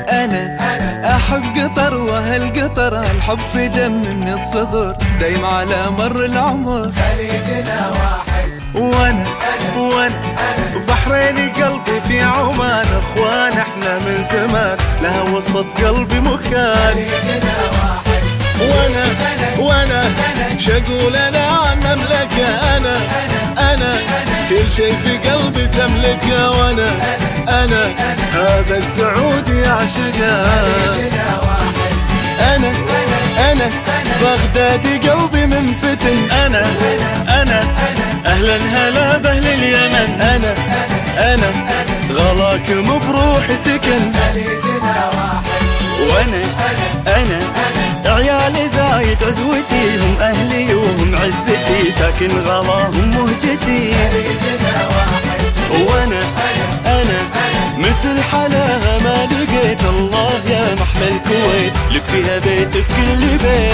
أنا أحب قطر وأهل قطر، الحب في دم من الصغر دايم على مر العمر. خليجنا واحد وأنا بحريني قلبي في عمان، أخوان احنا من زمان لها وسط قلبي مكان. خليجنا واحد وانا شقول انا عن مملكة، انا كل شي في قلبي تملكه، وانا هذا السعودي يعشقه. أنا بغدادي قلبي منفتن، أنا أهلا هلا بأهل اليمن، أنا غلاكم بروحي سكن. خليجنا واحد أنا عيالي زايد عزوتي، هم أهلي وهم عزتي، ساكن غلاهم مهجتي. خليجنا واحد أنا مثل حلاها ما لقيت، الله يا محلى الكويت لك فيها بيت في كل بيت.